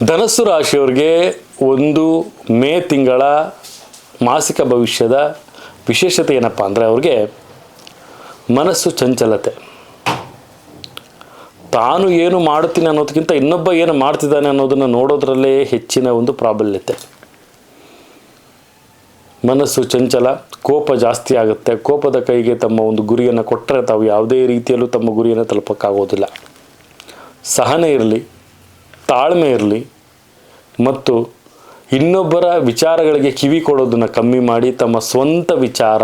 ಧನಸ್ಸು ರಾಶಿಯವರಿಗೆ ಒಂದು ಮೇ ತಿಂಗಳ ಮಾಸಿಕ ಭವಿಷ್ಯದ ವಿಶೇಷತೆ ಏನಪ್ಪ ಅಂದರೆ ಅವ್ರಿಗೆ ಮನಸ್ಸು ಚಂಚಲತೆ. ತಾನು ಏನು ಮಾಡುತ್ತೀನಿ ಅನ್ನೋದಕ್ಕಿಂತ ಇನ್ನೊಬ್ಬ ಏನು ಮಾಡ್ತಿದ್ದಾನೆ ಅನ್ನೋದನ್ನು ನೋಡೋದ್ರಲ್ಲೇ ಹೆಚ್ಚಿನ ಒಂದು ಪ್ರಾಬಲ್ಯತೆ. ಮನಸ್ಸು ಚಂಚಲ, ಕೋಪ ಜಾಸ್ತಿ ಆಗುತ್ತೆ. ಕೋಪದ ಕೈಗೆ ತಮ್ಮ ಒಂದು ಗುರಿಯನ್ನು ಕೊಟ್ಟರೆ ತಾವು ಯಾವುದೇ ರೀತಿಯಲ್ಲೂ ತಮ್ಮ ಗುರಿಯನ್ನು ತಲುಪಕ್ಕಾಗೋದಿಲ್ಲ. ಸಹನೆ ಇರಲಿ, ತಾಳ್ಮೆ ಇರಲಿ ಮತ್ತು ಇನ್ನೊಬ್ಬರ ವಿಚಾರಗಳಿಗೆ ಕಿವಿ ಕೊಡೋದನ್ನು ಕಮ್ಮಿ ಮಾಡಿ ತಮ್ಮ ಸ್ವಂತ ವಿಚಾರ,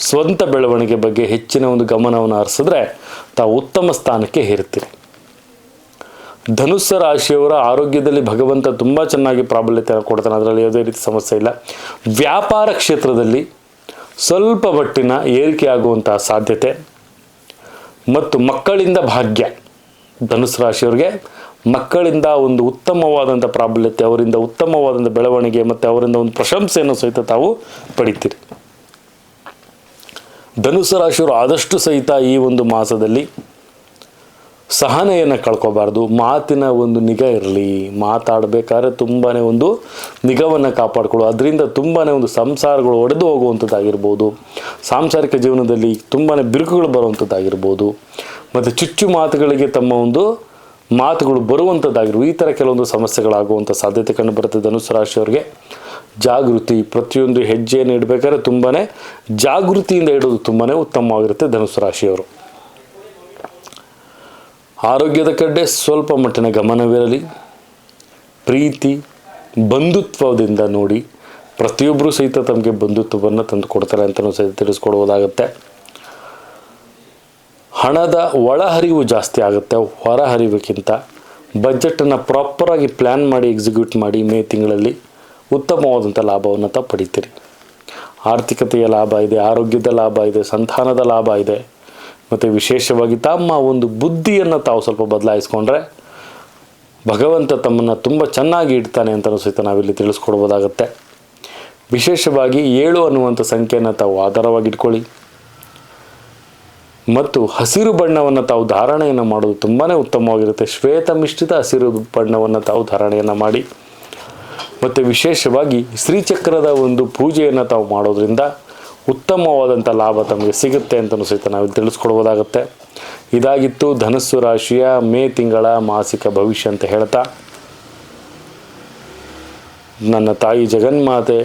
ಸ್ವಂತ ಬೆಳವಣಿಗೆ ಬಗ್ಗೆ ಹೆಚ್ಚಿನ ಒಂದು ಗಮನವನ್ನು ಹರಿಸಿದ್ರೆ ತಾವು ಉತ್ತಮ ಸ್ಥಾನಕ್ಕೆ ಹೇರ್ತೀರಿ. ಧನುಸ್ಸು ರಾಶಿಯವರ ಆರೋಗ್ಯದಲ್ಲಿ ಭಗವಂತ ತುಂಬ ಚೆನ್ನಾಗಿ ಪ್ರಾಬಲ್ಯತೆಯನ್ನು ಕೊಡ್ತಾನೆ, ಅದರಲ್ಲಿ ಯಾವುದೇ ರೀತಿ ಸಮಸ್ಯೆ ಇಲ್ಲ. ವ್ಯಾಪಾರ ಕ್ಷೇತ್ರದಲ್ಲಿ ಸ್ವಲ್ಪ ಮಟ್ಟಿನ ಏರಿಕೆ ಆಗುವಂತಹ ಸಾಧ್ಯತೆ ಮತ್ತು ಮಕ್ಕಳಿಂದ ಭಾಗ್ಯ. ಧನುಸ್ಸು ರಾಶಿಯವರಿಗೆ ಮಕ್ಕಳಿಂದ ಒಂದು ಉತ್ತಮವಾದಂಥ ಪ್ರಾಬಲ್ಯತೆ, ಅವರಿಂದ ಉತ್ತಮವಾದಂಥ ಬೆಳವಣಿಗೆ ಮತ್ತು ಅವರಿಂದ ಒಂದು ಪ್ರಶಂಸೆಯನ್ನು ಸಹಿತ ತಾವು ಪಡಿತೀರಿ. ಧನುಸ್ಸು ರಾಶಿಯವರು ಆದಷ್ಟು ಸಹಿತ ಈ ಒಂದು ಮಾಸದಲ್ಲಿ ಸಹನೆಯನ್ನು ಕಳ್ಕೋಬಾರ್ದು. ಮಾತಿನ ಒಂದು ನಿಗಾ ಇರಲಿ. ಮಾತಾಡಬೇಕಾದ್ರೆ ತುಂಬಾ ಒಂದು ನಿಗಾವನ್ನು ಕಾಪಾಡಿಕೊಳ್ಳು. ಅದರಿಂದ ತುಂಬಾ ಒಂದು ಸಂಸಾರಗಳು ಒಡೆದು ಹೋಗುವಂಥದ್ದಾಗಿರ್ಬೋದು, ಸಾಂಸಾರಿಕ ಜೀವನದಲ್ಲಿ ತುಂಬಾ ಬಿರುಕುಗಳು ಬರುವಂಥದ್ದಾಗಿರ್ಬೋದು ಮತ್ತು ಚುಚ್ಚು ಮಾತುಗಳಿಗೆ ತಮ್ಮ ಒಂದು ಮಾತುಗಳು ಬರುವಂಥದ್ದಾಗಿರ್ಬೋದು. ಈ ಥರ ಕೆಲವೊಂದು ಸಮಸ್ಯೆಗಳಾಗುವಂಥ ಸಾಧ್ಯತೆ ಕಂಡು ಬರುತ್ತೆ. ಧನುಸ್ಸು ರಾಶಿಯವರಿಗೆ ಜಾಗೃತಿ, ಪ್ರತಿಯೊಂದು ಹೆಜ್ಜೆಯನ್ನು ಇಡಬೇಕಾದ್ರೆ ತುಂಬಾ ಜಾಗೃತಿಯಿಂದ ಇಡೋದು ತುಂಬಾ ಉತ್ತಮವಾಗಿರುತ್ತೆ. ಧನುಸ್ಸು ರಾಶಿಯವರು ಆರೋಗ್ಯದ ಕಡೆ ಸ್ವಲ್ಪ ಮಟ್ಟಿನ ಗಮನವಿರಲಿ. ಪ್ರೀತಿ, ಬಂಧುತ್ವದಿಂದ ನೋಡಿ. ಪ್ರತಿಯೊಬ್ಬರೂ ಸಹಿತ ತಮಗೆ ಬಂಧುತ್ವವನ್ನು ತಂದು ಕೊಡ್ತಾರೆ ಅಂತಲೂ ಸಹಿತ ತಿಳಿಸ್ಕೊಡುವುದಾಗುತ್ತೆ. ಹಣದ ಒಳಹರಿವು ಜಾಸ್ತಿ ಆಗುತ್ತೆ, ಹೊರಹರಿವಿಗಿಂತ. ಬಜೆಟನ್ನು ಪ್ರಾಪರಾಗಿ ಪ್ಲ್ಯಾನ್ ಮಾಡಿ ಎಕ್ಸಿಕ್ಯೂಟ್ ಮಾಡಿ ಮೇ ತಿಂಗಳಲ್ಲಿ ಉತ್ತಮವಾದಂಥ ಲಾಭವನ್ನು ತಾವು ಪಡಿತೀರಿ. ಆರ್ಥಿಕತೆಯ ಲಾಭ ಇದೆ, ಆರೋಗ್ಯದ ಲಾಭ ಇದೆ, ಸಂತಾನದ ಲಾಭ ಇದೆ ಮತ್ತು ವಿಶೇಷವಾಗಿ ತಮ್ಮ ಒಂದು ಬುದ್ಧಿಯನ್ನು ತಾವು ಸ್ವಲ್ಪ ಬದಲಾಯಿಸ್ಕೊಂಡ್ರೆ ಭಗವಂತ ತಮ್ಮನ್ನು ತುಂಬ ಚೆನ್ನಾಗಿ ಇಡ್ತಾನೆ ಅಂತಲೂ ಸಹಿತ ನಾವಿಲ್ಲಿ ತಿಳಿಸ್ಕೊಡ್ಬೋದಾಗತ್ತೆ. ವಿಶೇಷವಾಗಿ 7 ಅನ್ನುವಂಥ ಸಂಖ್ಯೆಯನ್ನು ತಾವು ಆಧಾರವಾಗಿ ಇಟ್ಕೊಳ್ಳಿ ಮತ್ತು ಹಸಿರು ಬಣ್ಣವನ್ನು ತಾವು ಧಾರಣೆಯನ್ನು ಮಾಡೋದು ತುಂಬಾ ಉತ್ತಮವಾಗಿರುತ್ತೆ. ಶ್ವೇತ ಮಿಶ್ರಿತ ಹಸಿರು ಬಣ್ಣವನ್ನು ತಾವು ಧಾರಣೆಯನ್ನು ಮಾಡಿ ಮತ್ತು ವಿಶೇಷವಾಗಿ ಶ್ರೀಚಕ್ರದ ಒಂದು ಪೂಜೆಯನ್ನು ತಾವು ಮಾಡೋದ್ರಿಂದ ಉತ್ತಮವಾದಂಥ ಲಾಭ ತಮಗೆ ಸಿಗುತ್ತೆ ಅಂತಲೂ ಸಹಿತ ನಾವು ತಿಳಿಸ್ಕೊಡ್ಬೋದಾಗತ್ತೆ. ಇದಾಗಿತ್ತು ಧನುಸ್ಸು ರಾಶಿಯ ಮೇ ತಿಂಗಳ ಮಾಸಿಕ ಭವಿಷ್ಯ ಅಂತ ಹೇಳ್ತಾ, ನನ್ನ ತಾಯಿ ಜಗನ್ಮಾತೆ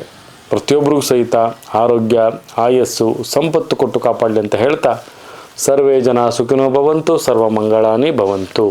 ಪ್ರತಿಯೊಬ್ಬರಿಗೂ ಸಹಿತ ಆರೋಗ್ಯ, ಆಯಸ್ಸು, ಸಂಪತ್ತು ಕೊಟ್ಟು ಕಾಪಾಡಲಿ ಅಂತ ಹೇಳ್ತಾ, ಸರ್ವೇ ಜನ ಸುಖಿನೋ ಭವಂತು, ಸರ್ವ ಮಂಗಳಾನಿ ಭವಂತು.